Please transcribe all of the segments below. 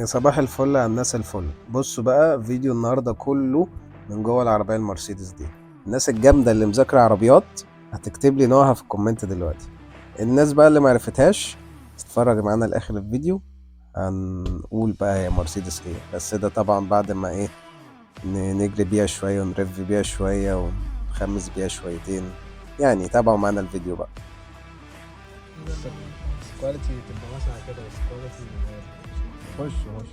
يا صباح الفل على الناس الفل. بصوا بقى فيديو النهارده كله من جوه العربية المرسيدس دي. الناس الجامدة اللي مذاكرة عربيات هتكتب لي نوعها في الكومنت دلوقتي. الناس بقى اللي معرفتهاش تتفرج معانا لاخر الفيديو. هنقول بقى هي مرسيدس ايه، بس ده طبعا بعد ما ايه نجري بيها شوية ونرف بيها شوية ونخمس بيها شويتين. يعني تابعوا معانا الفيديو بقى. بس كواليتي تبقى مثلا كده، بس كواليتي خش خش.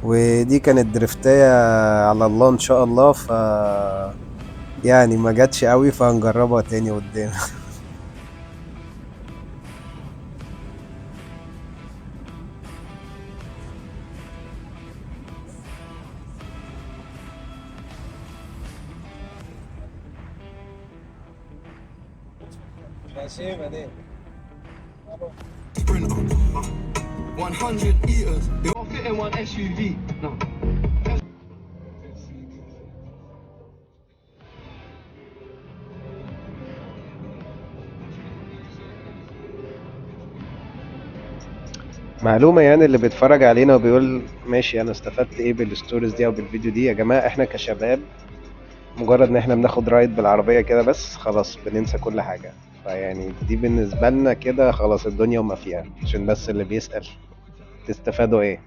ودي كانت درفتاية على الله ان شاء الله، يعني ما جاتش قوي، فهنجربها تاني قدام. غشيمة دي. Sprinter, 100 meters. They all fit in one SUV. No. معلومة يعني اللي بيتفرج علينا وبيقول ماشي انا استفدت ايه بالستوريز دي او بالفيديو دي، يا جماعة احنا كشباب مجرد ان احنا بناخد رايد بالعربية كده بس خلاص بننسى كل حاجة. فيعني دي بالنسبة لنا كده خلاص الدنيا وما فيها، عشان بس اللي بيسأل تستفادوا ايه.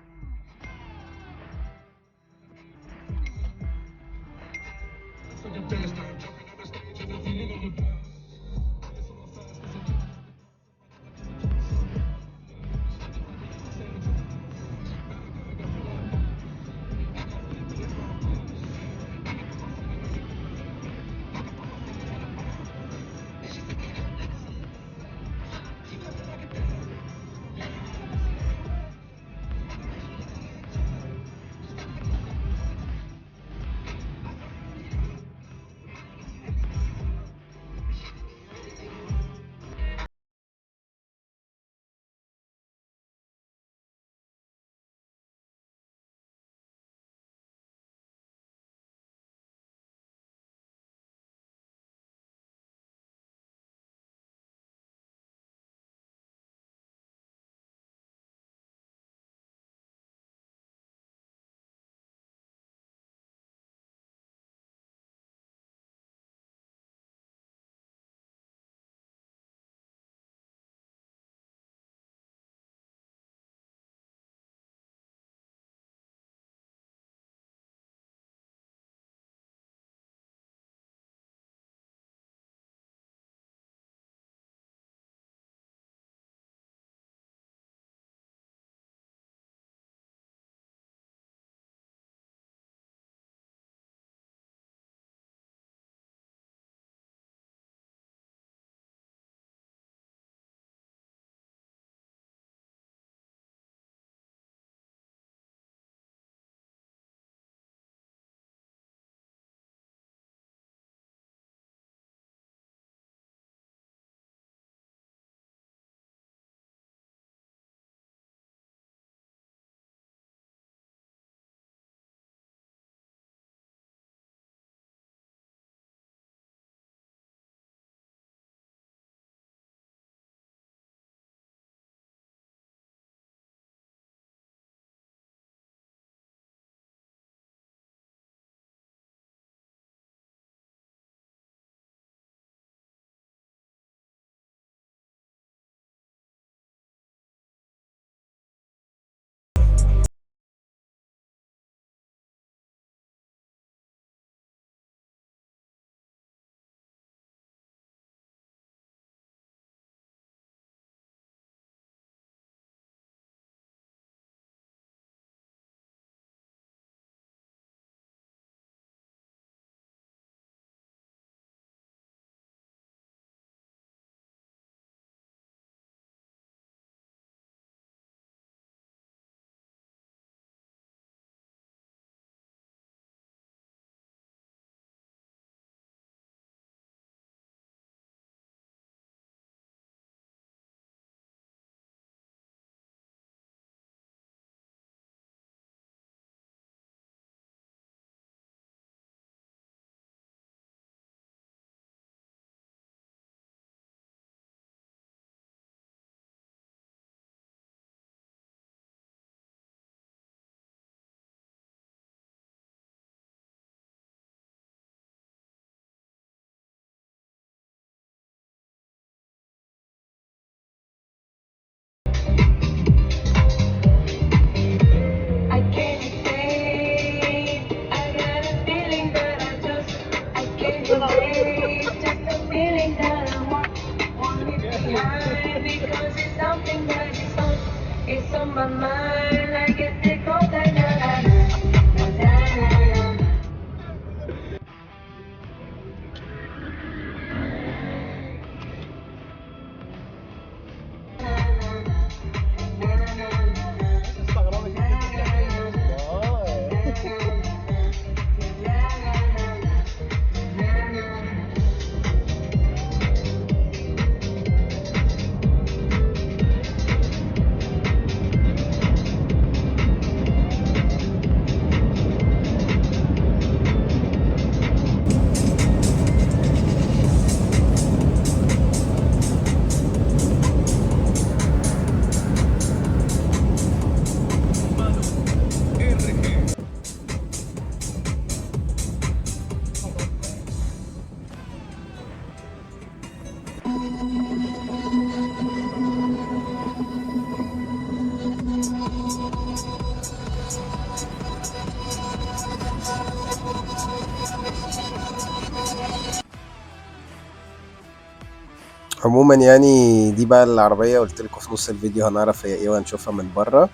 عموما يعني دي بقى العربية قلت لكم في نص الفيديو هنعرف هي ايه وهنشوفها من بره.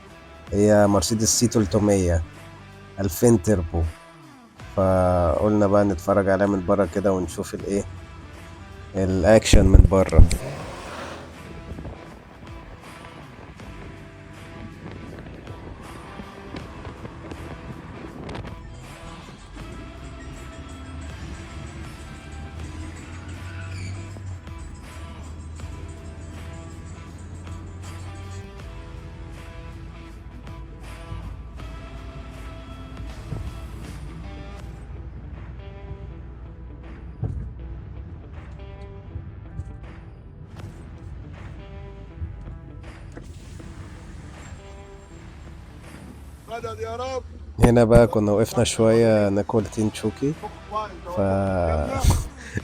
هي مرسيدس سي 300 2000 تربو، فقلنا بقى نتفرج عليها من بره كده ونشوف الايه الاكشن من بره. مدد يا رب. هنا بقى كنا وقفنا شوية ناكل تين شوكي،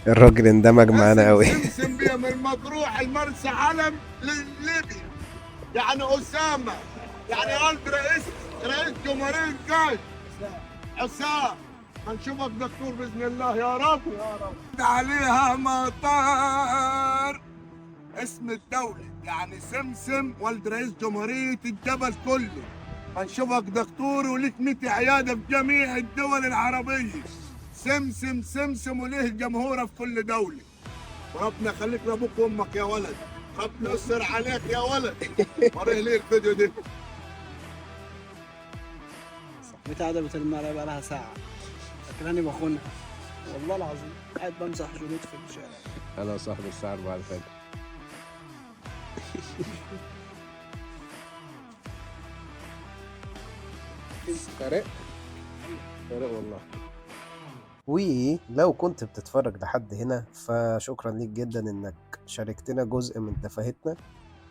الراجل اندمج معانا قوي. سمسم بيه من مطروح المرسى علم لليبيا، يعني أسامة، يعني قلب رئيس جمهورية جاي حسام. هنشوفك دكتور بإذن الله يا رب. عليها مطار اسم الدولة، يعني سمسم ولد رئيس جمهورية الجبل كله. هنشوفك دكتور وليك 100 عيادة في جميع الدول العربية. سمسم سمسم وليه جمهوره في كل دولة. وربنا يخليك لأبوك وأمك يا ولد. ربنا يستر عليك يا ولد. وريه لي الفيديو ده. صاحبتي قاعدة بترمي بقى لها ساعة، فاكراني بخونها والله العظيم، قاعد بمسح جلود في الشارع. انا صاحب الساعة 4 الفجر. قارئ والله. ولو كنت بتتفرج لحد هنا فشكرا ليك جدا انك شاركتنا جزء من تفاهتنا،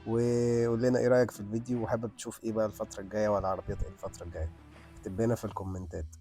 وقول لنا ايه رأيك في الفيديو وحابب تشوف ايه بقى الفترة الجاية ولا عربيات ايه الفترة الجاية. اكتب لنا في الكومنتات.